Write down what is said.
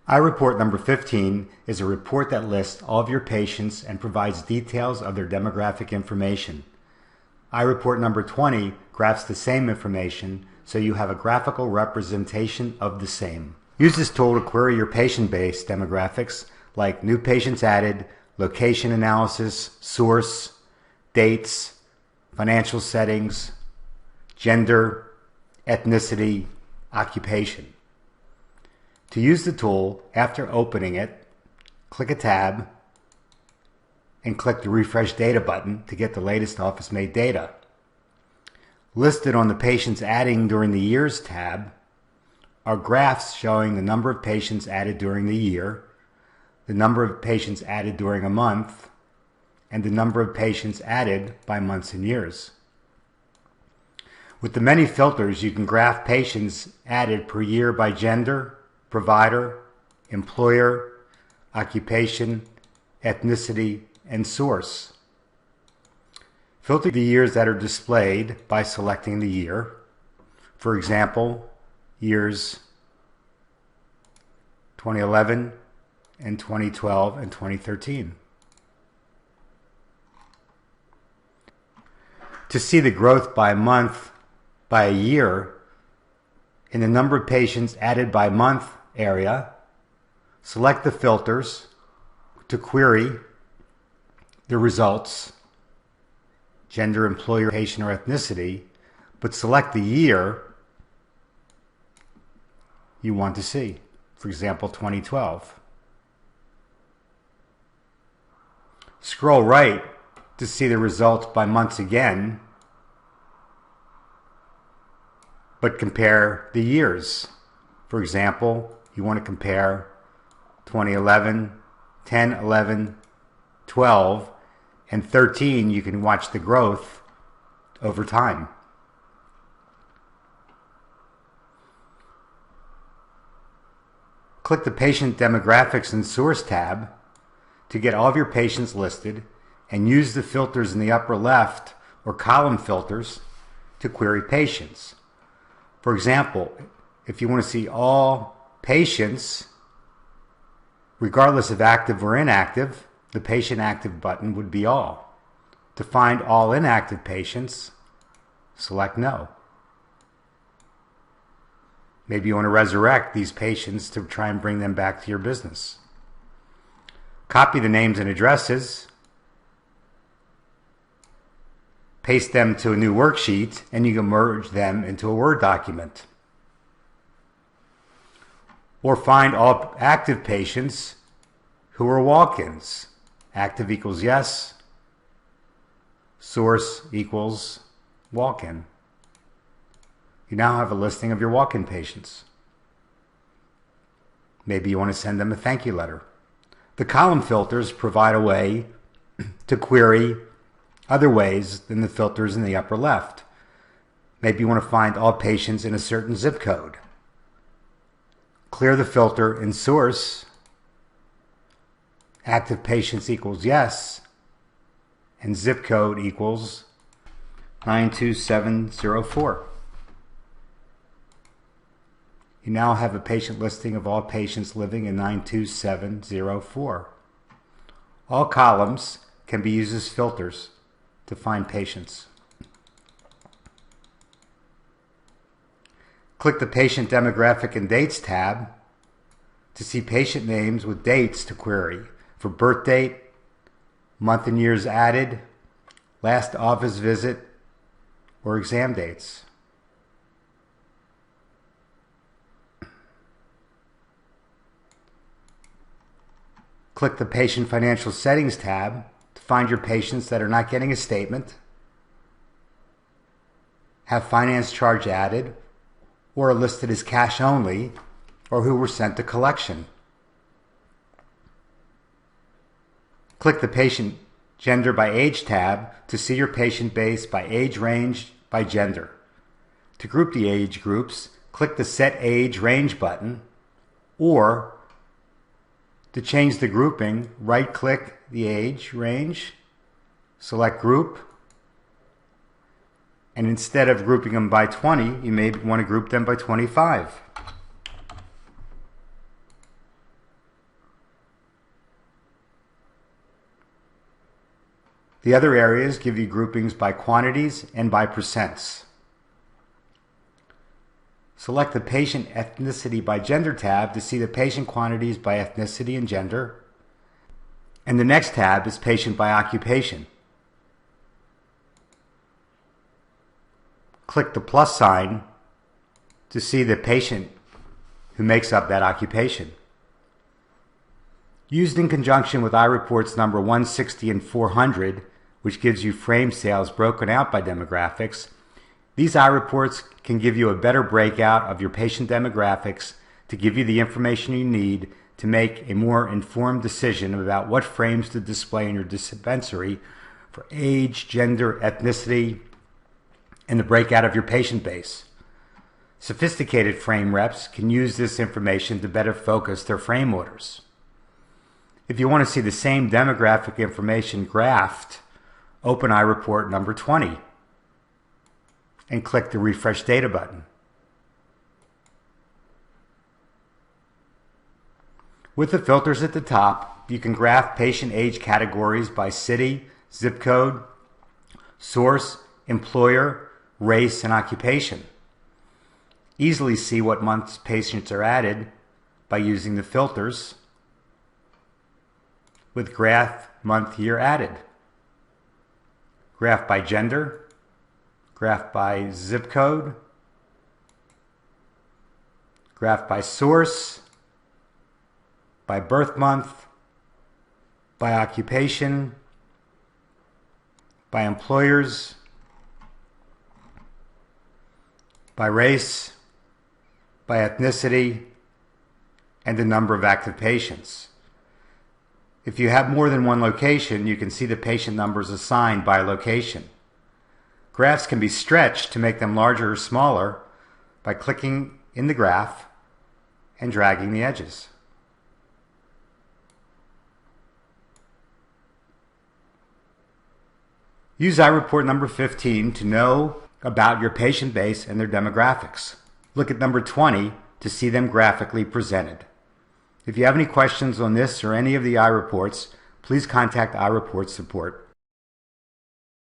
iReport number 15 is a report that lists all of your patients and provides details of their demographic information. iReport number 20 graphs the same information so you have a graphical representation of the same. Use this tool to query your patient-based demographics like new patients added, location analysis, source, dates, financial settings, gender, ethnicity, occupation. To use the tool, after opening it, click a tab and click the Refresh Data button to get the latest office-made data. Listed on the Patients Adding During the Years tab are graphs showing the number of patients added during the year, the number of patients added during a month, and the number of patients added by months and years. With the many filters, you can graph patients added per year by gender, provider, employer, occupation, ethnicity, and source. Filter the years that are displayed by selecting the year. For example, years 2011 and 2012 and 2013. To see the growth by month, by a year, in the number of patients added by month area, select the filters to query the results, gender, employer, patient, or ethnicity, but select the year you want to see. For example, 2012. Scroll right to see the results by months again, but compare the years. For example, you want to compare 2011, 10, 11, 12, and 13. You can watch the growth over time. Click the Patient Demographics and Source tab to get all of your patients listed, and use the filters in the upper left or column filters to query patients. For example, if you want to see all patients, regardless of active or inactive, the Patient Active button would be all. To find all inactive patients, select No. Maybe you want to resurrect these patients to try and bring them back to your business. Copy the names and addresses, paste them to a new worksheet, and you can merge them into a Word document. Or find all active patients who are walk-ins. Active equals yes, source equals walk-in. You now have a listing of your walk-in patients. Maybe you want to send them a thank you letter. The column filters provide a way to query other ways than the filters in the upper left. Maybe you want to find all patients in a certain zip code. Clear the filter in source. Active patients equals yes, and zip code equals 92704. You now have a patient listing of all patients living in 92704. All columns can be used as filters to find patients. Click the Patient Demographic and Dates tab to see patient names with dates to query for birth date, month and years added, last office visit, or exam dates. Click the Patient Financial Settings tab to find your patients that are not getting a statement, have finance charge added, or are listed as cash only, or who were sent to collection. Click the Patient Gender by Age tab to see your patient base by age range by gender. To group the age groups, click the Set Age Range button, or to change the grouping, right-click the age range, select Group, and instead of grouping them by 20, you may want to group them by 25. The other areas give you groupings by quantities and by percents. Select the Patient Ethnicity by Gender tab to see the patient quantities by ethnicity and gender. And the next tab is Patient by Occupation. Click the plus sign to see the patient who makes up that occupation. Used in conjunction with eyeReports number 160 and 400, which gives you frame sales broken out by demographics, these eyeReports can give you a better breakout of your patient demographics to give you the information you need to make a more informed decision about what frames to display in your dispensary for age, gender, ethnicity, and the breakout of your patient base. Sophisticated frame reps can use this information to better focus their frame orders. If you want to see the same demographic information graphed, open eyeReport number 20 and click the Refresh Data button. With the filters at the top, you can graph patient age categories by city, zip code, source, employer, race, and occupation. Easily see what months patients are added by using the filters with graph month year added. Graph by gender, graph by zip code, graph by source, by birth month, by occupation, by employers, by race, by ethnicity, and the number of active patients. If you have more than one location, you can see the patient numbers assigned by location. Graphs can be stretched to make them larger or smaller by clicking in the graph and dragging the edges. Use eyeReport number 15 to know about your patient base and their demographics. Look at number 20 to see them graphically presented. If you have any questions on this or any of the eyeReports, please contact eyeReport support.